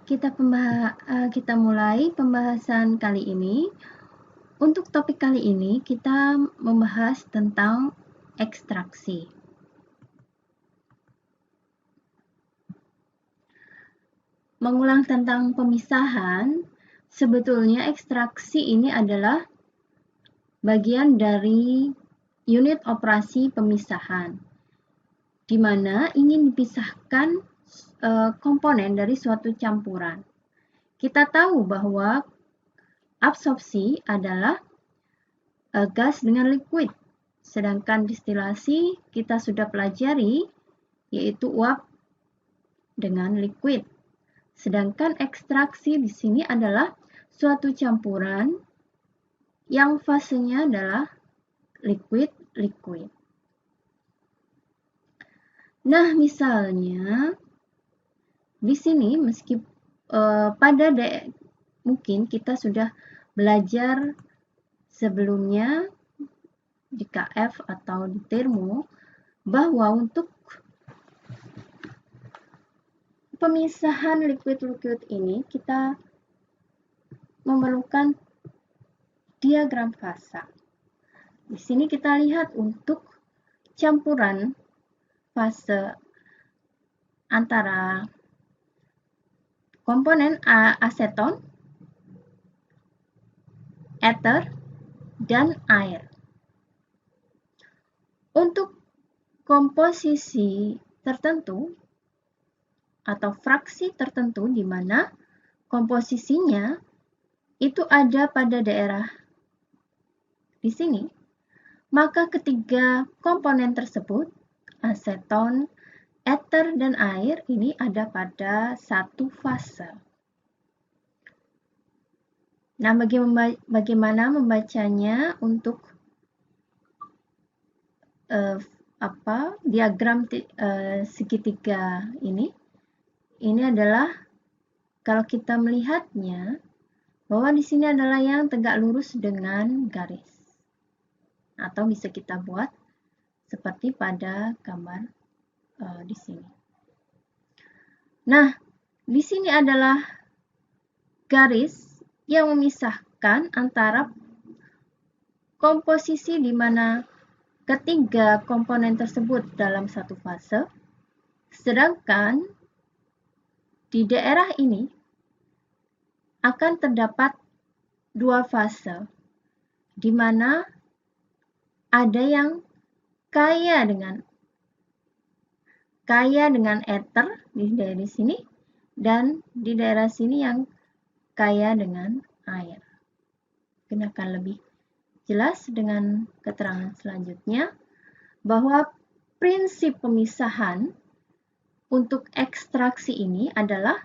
kita mulai pembahasan kali ini. Untuk topik kali ini kita membahas tentang ekstraksi. Mengulang tentang pemisahan, sebetulnya ekstraksi ini adalah bagian dari unit operasi pemisahan, di mana ingin dipisahkan komponen dari suatu campuran. Kita tahu bahwa absorpsi adalah gas dengan liquid, sedangkan distilasi kita sudah pelajari yaitu uap dengan liquid. Sedangkan ekstraksi di sini adalah suatu campuran yang fasenya adalah liquid-liquid. Nah, misalnya di sini mungkin kita sudah belajar sebelumnya di KF atau di termo bahwa untuk pemisahan liquid-liquid ini kita memerlukan diagram fasa. Di sini kita lihat untuk campuran fase antara komponen aseton, ether, dan air. Untuk komposisi tertentu atau fraksi tertentu di mana komposisinya itu ada pada daerah di sini, maka ketiga komponen tersebut, aseton, ether, dan air, ini ada pada satu fase. Nah, bagaimana membacanya untuk diagram segitiga ini? Ini adalah kalau kita melihatnya bahwa di sini adalah yang tegak lurus dengan garis. Atau bisa kita buat seperti pada gambar di sini. Nah, di sini adalah garis yang memisahkan antara komposisi di mana ketiga komponen tersebut dalam satu fase, sedangkan di daerah ini akan terdapat dua fase, di mana ada yang kaya dengan ether di daerah sini, dan di daerah sini yang kaya dengan air. Mungkin akan lebih jelas dengan keterangan selanjutnya bahwa prinsip pemisahan untuk ekstraksi ini adalah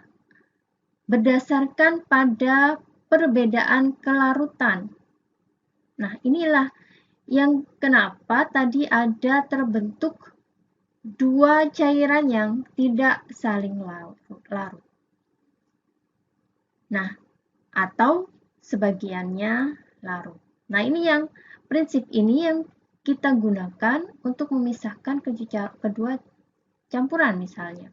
berdasarkan pada perbedaan kelarutan. Nah, inilah yang kenapa tadi ada terbentuk dua cairan yang tidak saling larut. Nah, atau sebagiannya larut. Nah, ini yang prinsip ini yang kita gunakan untuk memisahkan kedua campuran misalnya.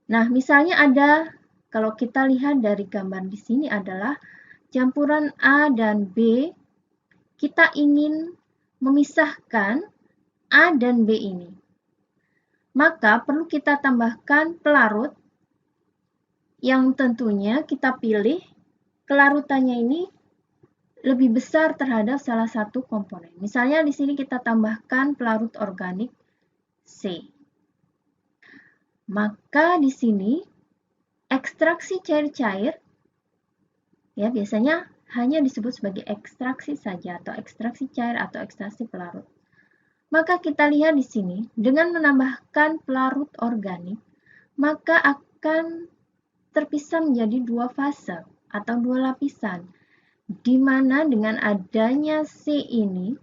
Nah, misalnya ada, kalau kita lihat dari gambar di sini adalah campuran A dan B, kita ingin memisahkan A dan B ini. Maka perlu kita tambahkan pelarut yang tentunya kita pilih kelarutannya ini lebih besar terhadap salah satu komponen. Misalnya di sini kita tambahkan pelarut organik C. Maka di sini ekstraksi cair-cair ya biasanya hanya disebut sebagai ekstraksi saja atau ekstraksi cair atau ekstraksi pelarut. Maka kita lihat di sini dengan menambahkan pelarut organik maka akan terpisah menjadi dua fase atau dua lapisan, di mana dengan adanya C ini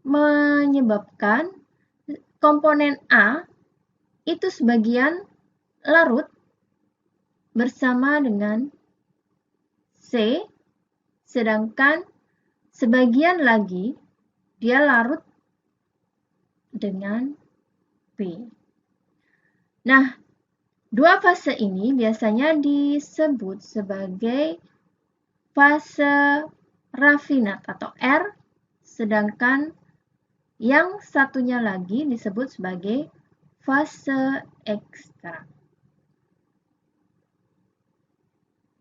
menyebabkan komponen A itu sebagian larut bersama dengan C, sedangkan sebagian lagi dia larut dengan B. Nah, Dua fase ini biasanya disebut sebagai fase rafinat atau R, sedangkan yang satunya lagi disebut sebagai fase ekstrak.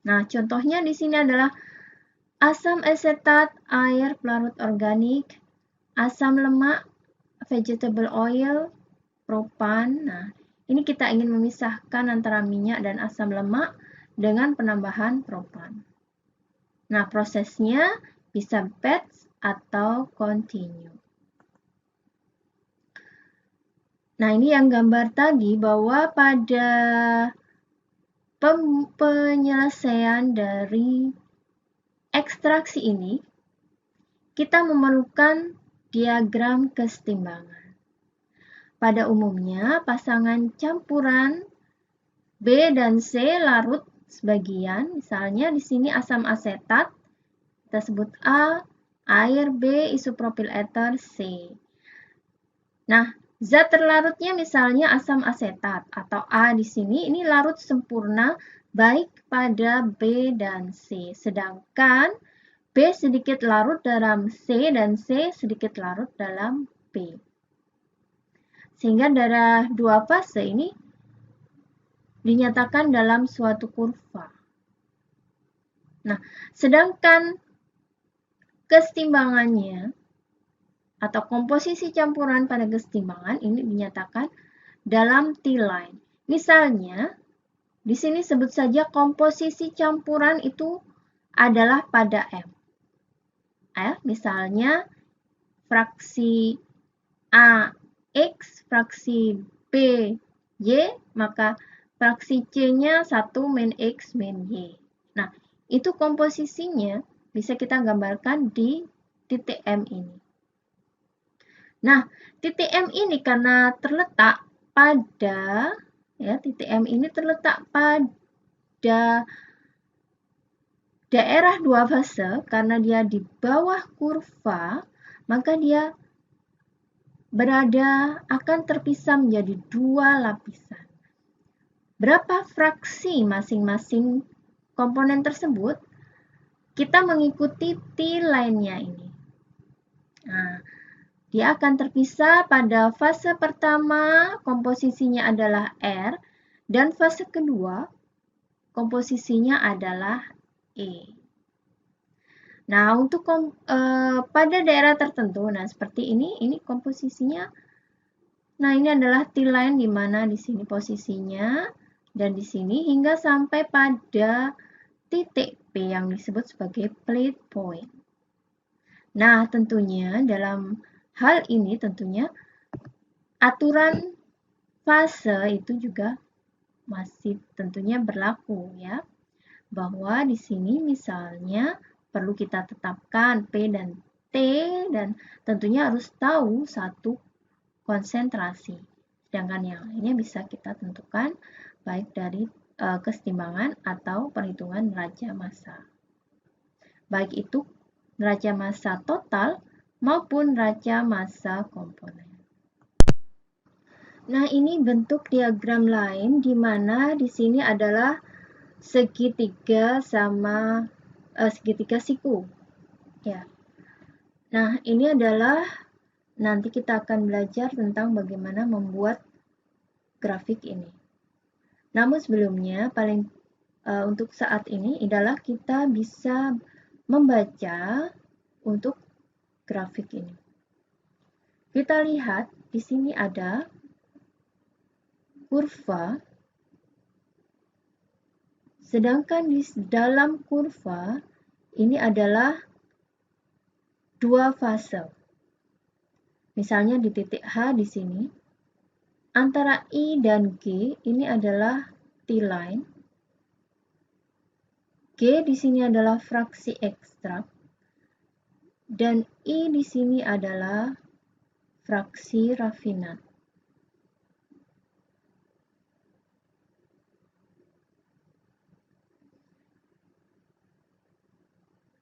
Nah, contohnya di sini adalah asam asetat, air pelarut organik, asam lemak, vegetable oil, propan. Nah, ini kita ingin memisahkan antara minyak dan asam lemak dengan penambahan propan. Nah, prosesnya bisa batch atau continue. Nah, ini yang gambar tadi bahwa pada penyelesaian dari ekstraksi ini, kita memerlukan diagram kesetimbangan. Pada umumnya, pasangan campuran B dan C larut sebagian, misalnya di sini asam asetat, kita sebut A, air B, isopropil ether C. Nah, zat terlarutnya misalnya asam asetat atau A di sini, ini larut sempurna baik pada B dan C, sedangkan B sedikit larut dalam C dan C sedikit larut dalam B. Sehingga darah dua fase ini dinyatakan dalam suatu kurva. Nah, sedangkan kesetimbangannya atau komposisi campuran pada kesetimbangan ini dinyatakan dalam T-line. Misalnya, di sini sebut saja komposisi campuran itu adalah pada M. Misalnya, fraksi A X, fraksi B Y, maka fraksi C-nya 1 min X min Y. Nah, itu komposisinya bisa kita gambarkan di titik M ini. Nah, titik M ini karena terletak pada, titik M ini terletak pada daerah dua fase, karena dia di bawah kurva, maka dia akan terpisah menjadi dua lapisan. Berapa fraksi masing-masing komponen tersebut? Kita mengikuti T-line-nya ini. Nah, dia akan terpisah pada fase pertama, komposisinya adalah R, dan fase kedua, komposisinya adalah E. Nah, untuk pada daerah tertentu, nah seperti ini komposisinya. Nah, ini adalah T-line di mana di sini posisinya dan di sini hingga sampai pada titik P yang disebut sebagai plate point. Nah, tentunya dalam hal ini tentunya aturan fase itu juga masih tentunya berlaku ya. Bahwa di sini misalnya perlu kita tetapkan P dan T dan tentunya harus tahu satu konsentrasi. Sedangkan yang lainnya bisa kita tentukan baik dari kesetimbangan atau perhitungan neraca massa. Baik itu neraca massa total maupun neraca massa komponen. Nah, ini bentuk diagram lain di mana di sini adalah segitiga sama segitiga siku. Ya. Nah, ini adalah nanti kita akan belajar tentang bagaimana membuat grafik ini. Namun sebelumnya untuk saat ini adalah kita bisa membaca untuk grafik ini. Kita lihat di sini ada kurva, sedangkan di dalam kurva ini adalah dua fase. Misalnya di titik H di sini, antara I dan G ini adalah T-line. G di sini adalah fraksi ekstrak dan I di sini adalah fraksi rafinat.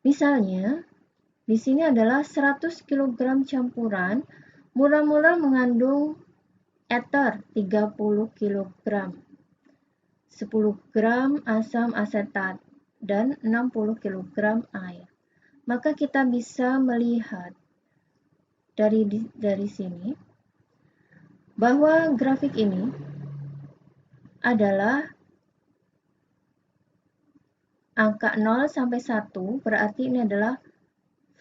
Misalnya, di sini adalah 100 kg campuran mula-mula mengandung ether 30 kg. 10 gram asam asetat, dan 60 kg air. Maka kita bisa melihat dari sini bahwa grafik ini adalah angka 0 sampai 1, berarti ini adalah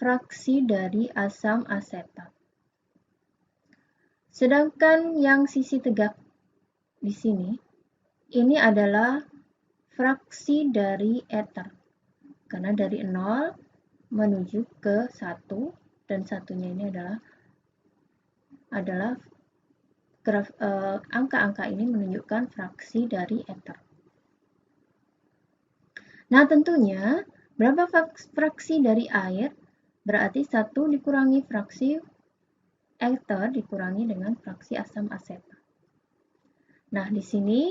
fraksi dari asam asetat. Sedangkan yang sisi tegak di sini, ini adalah fraksi dari eter. Karena dari 0 menuju ke 1, dan satunya ini adalah angka-angka ini menunjukkan fraksi dari eter. Nah, tentunya berapa fraksi dari air? Berarti 1 dikurangi fraksi eter dikurangi dengan fraksi asam asetat. Nah, di sini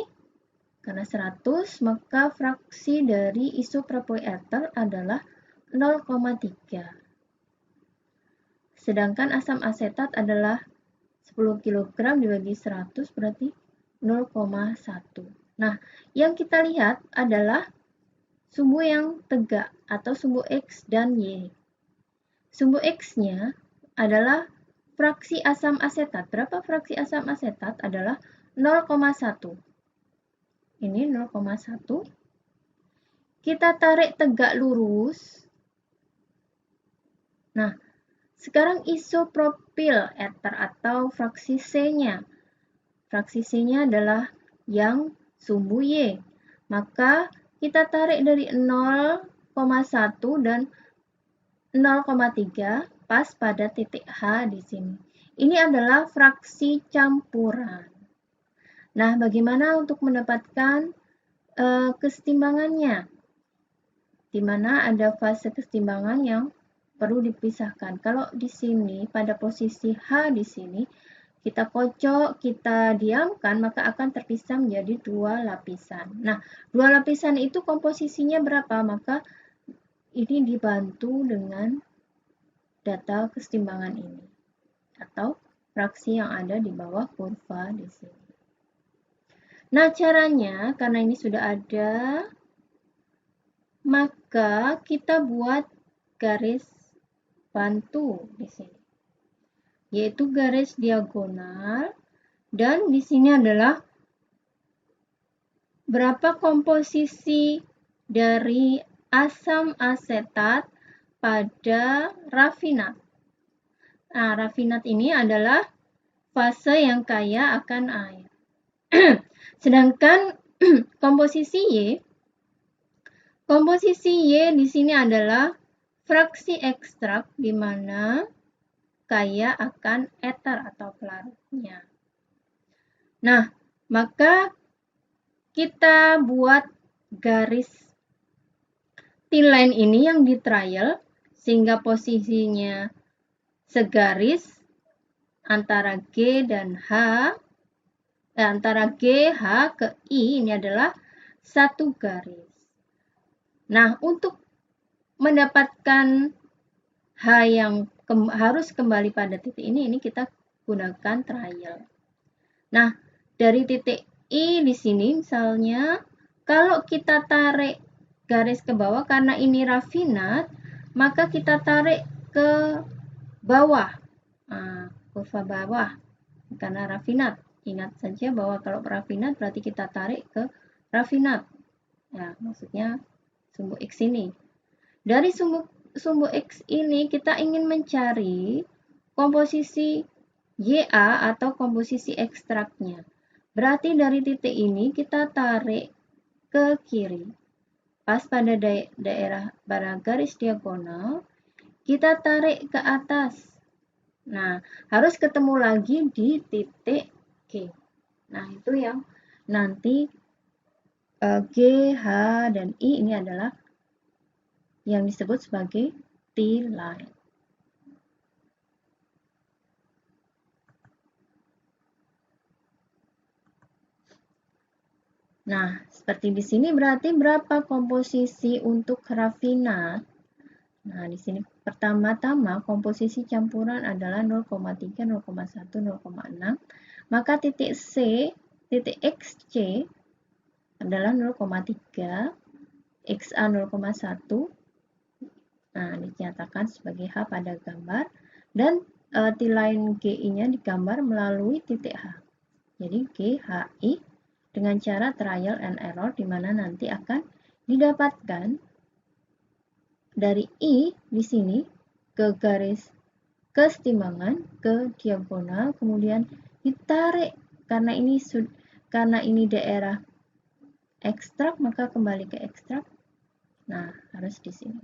karena 100, maka fraksi dari isopropoil eter adalah 0,3. Sedangkan asam asetat adalah 10 kg dibagi 100 berarti 0,1. Nah, yang kita lihat adalah sumbu yang tegak atau sumbu X dan Y. Sumbu X-nya adalah fraksi asam asetat. Berapa fraksi asam asetat? Adalah 0,1. Ini 0,1. Kita tarik tegak lurus. Nah, sekarang isopropil eter atau fraksi C-nya. Fraksi C-nya adalah yang sumbu Y. Maka kita tarik dari 0,1 dan 0,3 pas pada titik H di sini. Ini adalah fraksi campuran. Nah, bagaimana untuk mendapatkan kesetimbangannya? Di mana ada fase kesetimbangan yang perlu dipisahkan. Kalau di sini pada posisi H di sini kita kocok, kita diamkan, maka akan terpisah menjadi 2 lapisan. Nah, 2 lapisan itu komposisinya berapa? Maka ini dibantu dengan data kesetimbangan ini atau fraksi yang ada di bawah kurva di sini. Nah, caranya karena ini sudah ada, maka kita buat garis bantu di sini, yaitu garis diagonal, dan di sini adalah berapa komposisi dari asam asetat pada rafinat. Nah, rafinat ini adalah fase yang kaya akan air. Sedangkan komposisi Y di sini adalah fraksi ekstrak di mana kaya akan eter atau pelarutnya. Nah, maka kita buat garis thin line ini yang di trial sehingga posisinya segaris antara G dan H, antara G, H ke I ini adalah satu garis. Nah, untuk mendapatkan H yang harus kembali pada titik ini kita gunakan trial. Nah, dari titik I di sini misalnya, kalau kita tarik garis ke bawah karena ini rafinat, maka kita tarik ke bawah, kurva bawah, karena rafinat. Ingat saja bahwa kalau rafinat berarti kita tarik ke rafinat. Ya, maksudnya sumbu X ini. Dari sumbu X ini kita ingin mencari komposisi YA atau komposisi ekstraknya. Berarti dari titik ini kita tarik ke kiri. Pas pada daerah pada garis diagonal, kita tarik ke atas. Nah, harus ketemu lagi di titik G. Nah, itu yang nanti G, H, dan I ini adalah yang disebut sebagai T-line. Nah, seperti di sini berarti berapa komposisi untuk rafinat? Nah, di sini pertama-tama komposisi campuran adalah 0,3, 0,1, 0,6. Maka titik C, titik XC adalah 0,3, XA 0,1. Nah, dinyatakan sebagai H pada gambar, dan T-line GI-nya digambar melalui titik H. Jadi GHI dengan cara trial and error, di mana nanti akan didapatkan dari I di sini ke garis kesetimbangan ke diagonal, kemudian ditarik karena ini daerah ekstrak, maka kembali ke ekstrak. Nah, harus di sini.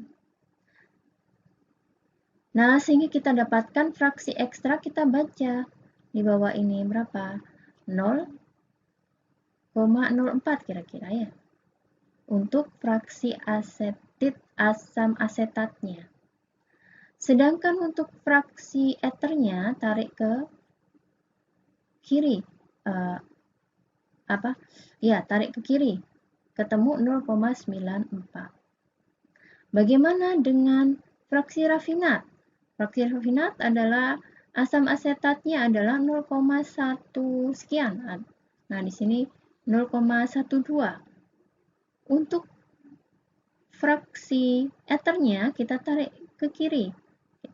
Nah, sehingga kita dapatkan fraksi ekstrak, kita baca di bawah ini berapa? 0,04 kira-kira ya. Untuk fraksi asam asetatnya. Sedangkan untuk fraksi eternya tarik ke kiri. Tarik ke kiri. Ketemu 0,94. Bagaimana dengan fraksi rafinat? Fraksi rafinat adalah asam asetatnya adalah 0,1 sekian. Nah, di sini 0,12. Untuk fraksi eternya kita tarik ke kiri.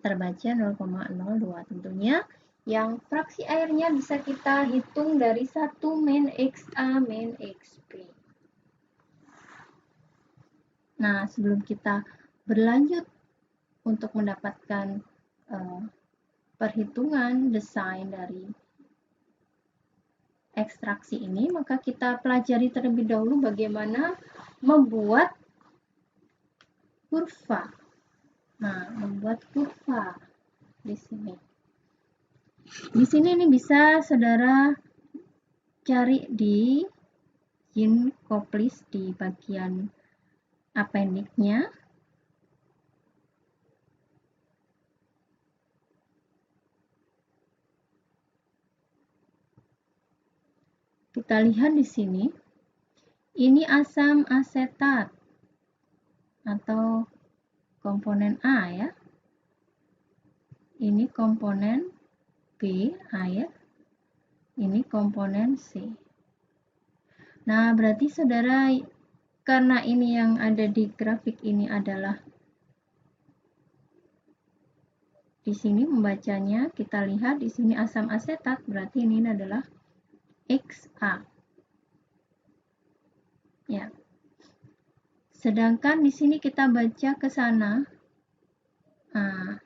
Terbaca 0,02. Tentunya yang fraksi airnya bisa kita hitung dari 1 min XA min XB. Nah, sebelum kita berlanjut untuk mendapatkan perhitungan desain dari ekstraksi ini, maka kita pelajari terlebih dahulu bagaimana membuat kurva. Nah, membuat kurva di sini. Di sini ini bisa saudara cari di Yinkoplis di bagian appendiknya. Kita lihat di sini, ini asam asetat atau komponen A ya. Ini komponen B, air. Ini komponen C. Nah, berarti saudara, karena ini yang ada di grafik ini adalah di sini membacanya, kita lihat di sini asam asetat, berarti ini adalah XA. Ya. Sedangkan di sini kita baca ke sana. Nah,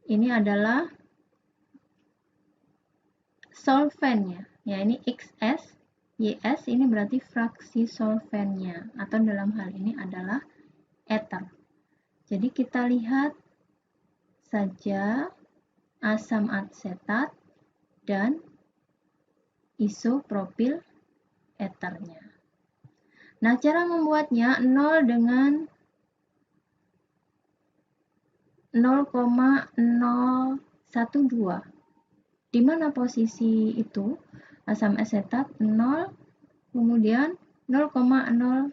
ini adalah solvennya. Ya, ini XS, YS ini berarti fraksi solvennya, atau dalam hal ini adalah ether. Jadi kita lihat saja asam asetat dan isopropil eternya. Nah, cara membuatnya 0 dengan 0,012. Di mana posisi itu? Asam asetat 0, kemudian 0,02.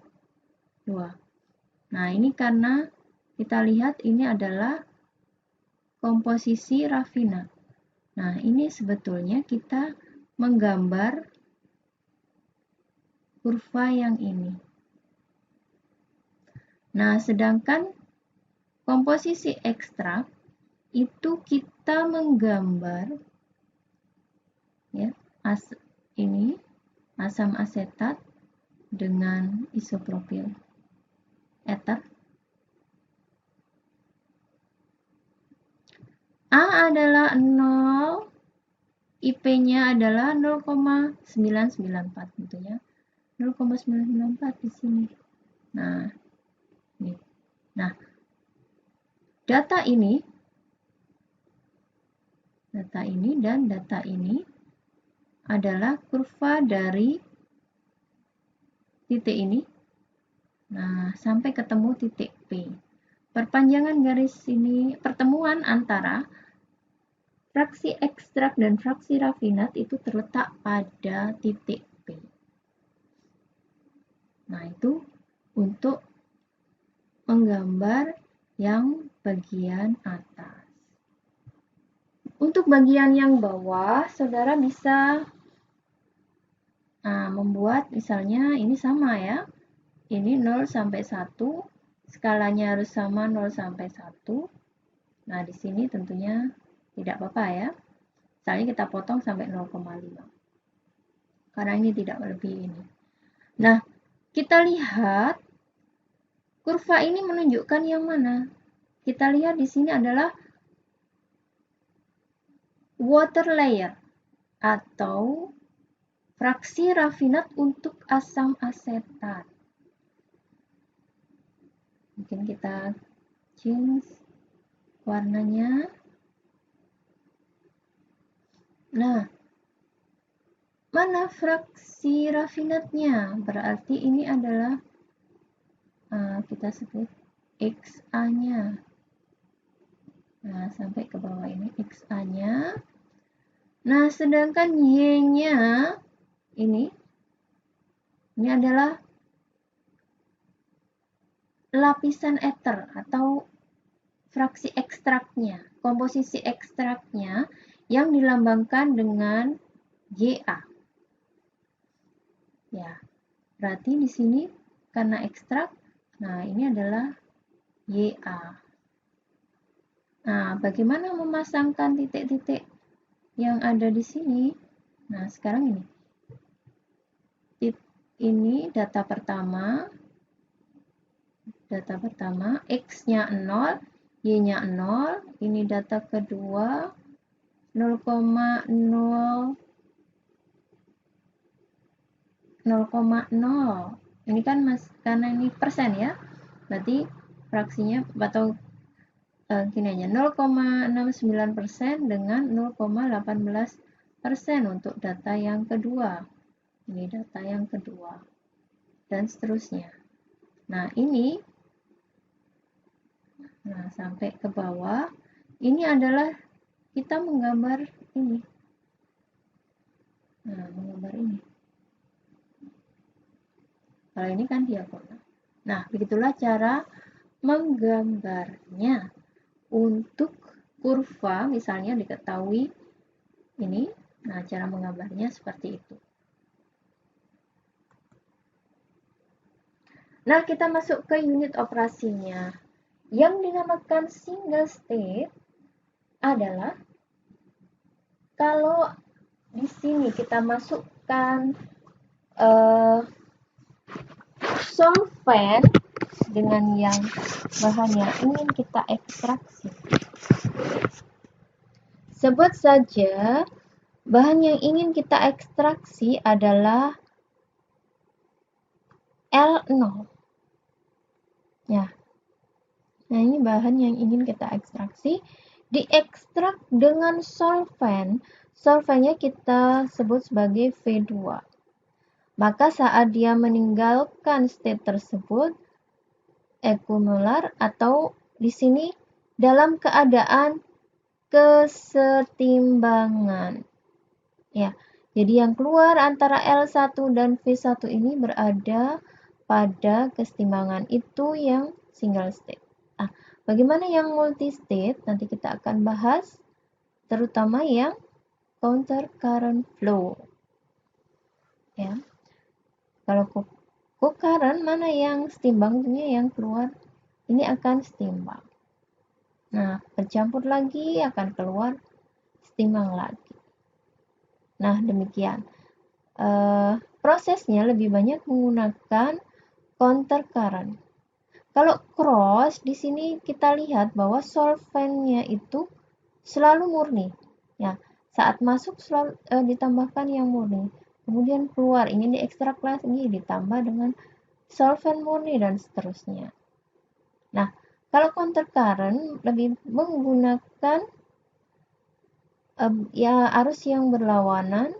Nah, ini karena kita lihat ini adalah komposisi rafinat. Nah, ini sebetulnya kita menggambar kurva yang ini. Nah, sedangkan komposisi ekstrak itu kita menggambar ya, ini asam asetat dengan isopropil ether. A adalah 0, IP-nya adalah 0,994 gitu ya. 0,994 di sini. Nah, ini. Nah, data ini dan data ini adalah kurva dari titik ini. Nah, sampai ketemu titik P. Perpanjangan garis ini, pertemuan antara fraksi ekstrak dan fraksi rafinat itu terletak pada titik P. Nah, itu untuk menggambar yang bagian atas. Untuk bagian yang bawah, saudara bisa Nah, membuat misalnya ini sama ya. Ini 0 sampai 1, skalanya harus sama 0 sampai 1. Nah, di sini tentunya tidak apa-apa ya. Misalnya kita potong sampai 0,5. Karena ini tidak lebih ini. Nah, kita lihat kurva ini menunjukkan yang mana? Kita lihat di sini adalah water layer atau fraksi rafinat untuk asam asetat. Mungkin kita change warnanya. Nah, mana fraksi rafinatnya? Berarti ini adalah kita sebut XA-nya. Nah, sampai ke bawah ini XA-nya. Nah, sedangkan Y-nya ini adalah lapisan ether atau fraksi ekstraknya, komposisi ekstraknya yang dilambangkan dengan Ya. Ya, berarti di sini karena ekstrak, nah ini adalah Ya. Nah, bagaimana memasangkan titik-titik yang ada di sini? Nah, sekarang ini. Ini data pertama, X-nya 0, Y-nya 0, ini data kedua, 0,0, 0,0. Ini kan karena ini persen ya, berarti fraksinya atau gini aja, 0,69% dengan 0,18% untuk data yang kedua. Ini data yang kedua, dan seterusnya. Nah, ini sampai ke bawah, ini adalah kita menggambar ini. Nah, menggambar ini. Kalau ini kan diagonal. Nah, begitulah cara menggambarnya. Untuk kurva, misalnya diketahui ini, nah cara menggambarnya seperti itu. Nah, kita masuk ke unit operasinya. Yang dinamakan single state adalah kalau di sini kita masukkan solvent dengan yang bahan yang ingin kita ekstraksi. Sebut saja bahan yang ingin kita ekstraksi adalah L0. Ya. Nah, ini bahan yang ingin kita ekstraksi. Diekstrak dengan solvent. Solventnya kita sebut sebagai V2. Maka saat dia meninggalkan state tersebut, equimolar atau di sini dalam keadaan kesetimbangan. Ya, jadi yang keluar antara L1 dan V1 ini berada pada kesetimbangan, itu yang single state. Nah, bagaimana yang multi state? Nanti kita akan bahas, terutama yang counter current flow. Ya. Kalau co-current, mana yang setimbang? Ini yang keluar, ini akan setimbang. Nah, bercampur lagi akan keluar setimbang lagi. Nah, demikian. Prosesnya lebih banyak menggunakan counter current. Kalau cross, di sini kita lihat bahwa solventnya itu selalu murni. Ya, saat masuk selalu ditambahkan yang murni. Kemudian keluar, ingin diekstrak lagi, ditambah dengan solvent murni, dan seterusnya. Nah, kalau counter current lebih menggunakan arus yang berlawanan,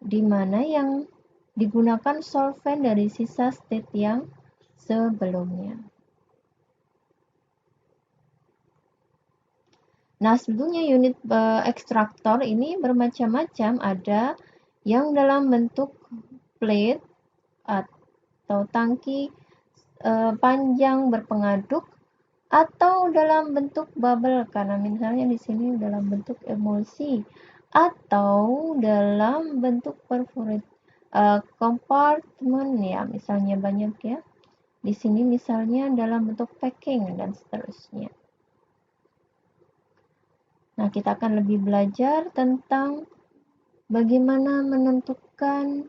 di mana yang digunakan solvent dari sisa state yang sebelumnya. Nah, sebetulnya unit ekstraktor ini bermacam-macam. Ada yang dalam bentuk plate atau tangki panjang berpengaduk, atau dalam bentuk bubble, karena misalnya di sini dalam bentuk emulsi, atau dalam bentuk perforate compartment ya, misalnya banyak ya. Di sini misalnya dalam bentuk packing dan seterusnya. Nah, kita akan lebih belajar tentang bagaimana menentukan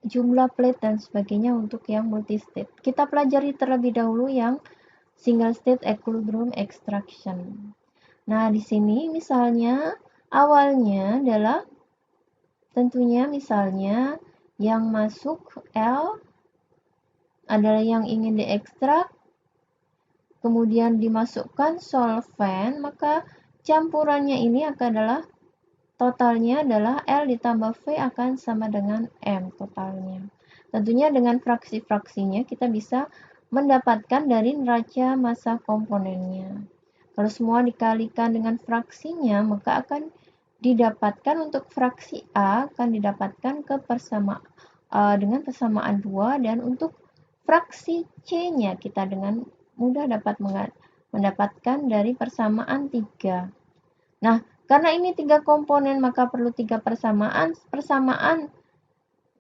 jumlah plate dan sebagainya untuk yang multi-state. Kita pelajari terlebih dahulu yang single state equilibrium extraction. Nah, di sini misalnya awalnya adalah tentunya misalnya yang masuk L adalah yang ingin diekstrak, kemudian dimasukkan solvent, maka campurannya ini adalah totalnya adalah L ditambah V akan sama dengan M totalnya. Tentunya dengan fraksi-fraksinya kita bisa mendapatkan dari neraca massa komponennya. Kalau semua dikalikan dengan fraksinya, maka akan didapatkan untuk fraksi A akan didapatkan dengan persamaan 2, dan untuk fraksi C-nya kita dengan mudah dapat mendapatkan dari persamaan 3. Nah, karena ini 3 komponen maka perlu 3 persamaan. Persamaannya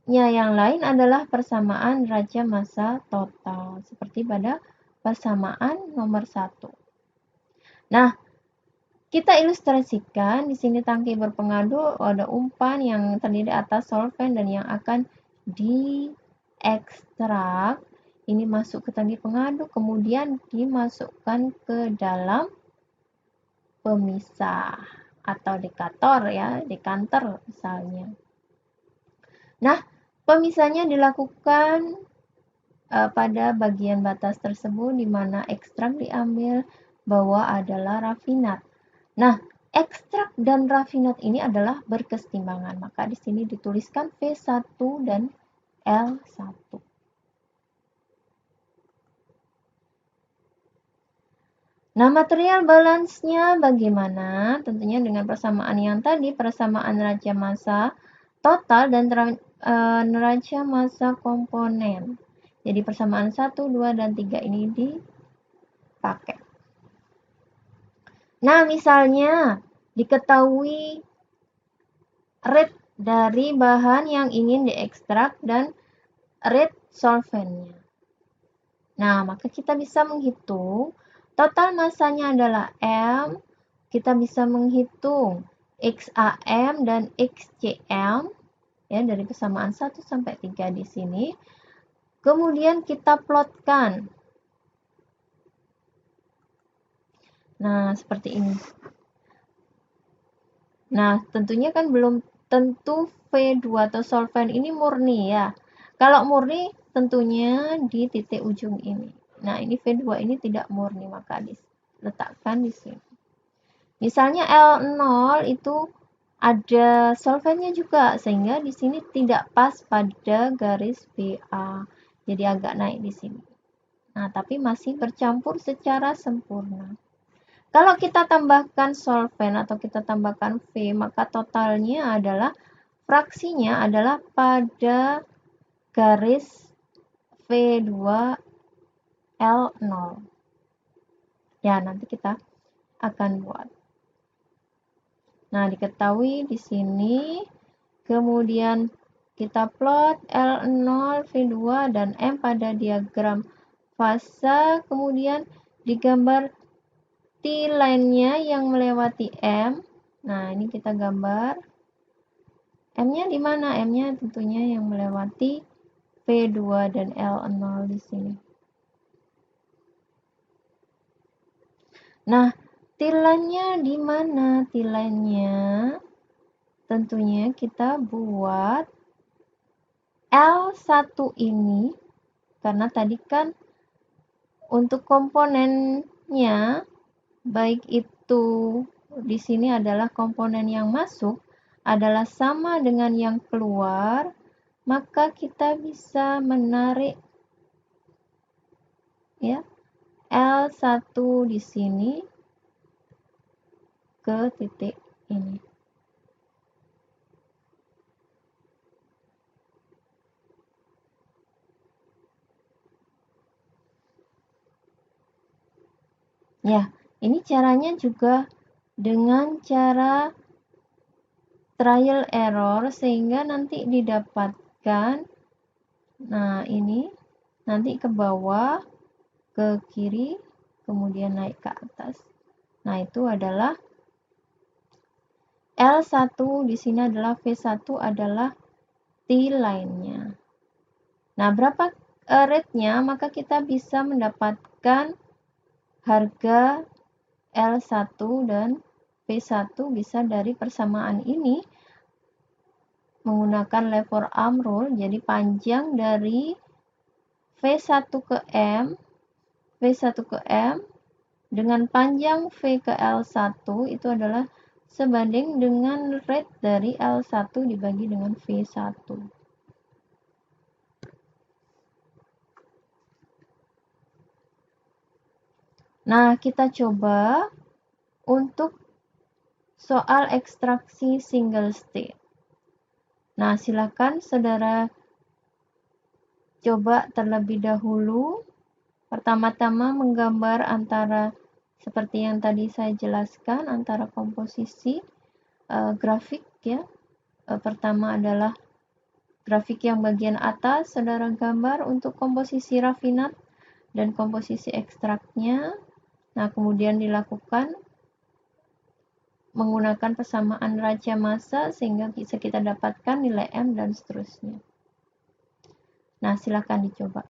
yang lain adalah persamaan neraca massa total, seperti pada persamaan nomor 1. Nah, kita ilustrasikan di sini tangki berpengadu ada umpan yang terdiri atas solvent dan yang akan diekstrak. Ini masuk ke tangki pengadu, kemudian dimasukkan ke dalam pemisah atau dekanter ya, dekanter misalnya. Nah, pemisahnya dilakukan pada bagian batas tersebut di mana ekstrak diambil, bawah adalah rafinat. Nah, ekstrak dan rafinat ini adalah berkesetimbangan, maka di sini dituliskan V1 dan L1. Nah, material balance-nya bagaimana? Tentunya dengan persamaan yang tadi, persamaan neraca massa total dan neraca massa komponen. Jadi persamaan 1, 2, dan 3 ini dipakai. Nah, misalnya diketahui rate dari bahan yang ingin diekstrak dan rate solventnya. Nah, maka kita bisa menghitung total massanya adalah M, kita bisa menghitung XAM dan XCM ya dari persamaan 1 sampai 3 di sini. Kemudian kita plotkan. Nah, seperti ini. Nah, tentunya kan belum tentu V2 atau solvent ini murni ya. Kalau murni tentunya di titik ujung ini. Nah, ini V2 ini tidak murni, maka diletakkan di sini. Misalnya L0 itu ada solventnya juga, sehingga di sini tidak pas pada garis BA. Jadi agak naik di sini. Nah, tapi masih bercampur secara sempurna. Kalau kita tambahkan solvent atau kita tambahkan V, maka totalnya adalah fraksinya adalah pada garis V2L0. Ya, nanti kita akan buat. Nah, diketahui di sini, kemudian kita plot L0, V2, dan M pada diagram fasa, kemudian digambar T-line-nya yang melewati M. Nah, ini kita gambar. M-nya di mana? M-nya tentunya yang melewati V2 dan L0 di sini. Nah, T-line-nya di mana? T-line-nya tentunya kita buat L1 ini, karena tadi kan untuk komponennya, baik itu di sini adalah komponen yang masuk adalah sama dengan yang keluar, maka kita bisa menarik ya L1 di sini ke titik ini. Ya, ini caranya juga dengan cara trial error sehingga nanti didapatkan jelaskan. Nah, ini nanti ke bawah, ke kiri, kemudian naik ke atas. Nah, itu adalah L1, di sini adalah V1 adalah T-line-nya. Nah, berapa rate-nya? Maka kita bisa mendapatkan harga L1 dan V1 bisa dari persamaan ini menggunakan lever arm rule. Jadi panjang dari V1 ke M, V1 ke M dengan panjang V ke L1 itu adalah sebanding dengan rate dari L1 dibagi dengan V1. Nah, kita coba untuk soal ekstraksi single state. Nah, silakan saudara coba terlebih dahulu. Pertama-tama menggambar antara seperti yang tadi saya jelaskan antara komposisi grafik ya. Pertama adalah grafik yang bagian atas saudara gambar untuk komposisi rafinat dan komposisi ekstraknya. Nah, kemudian dilakukan menggunakan persamaan raja massa sehingga bisa kita dapatkan nilai M dan seterusnya. Nah, silakan dicoba.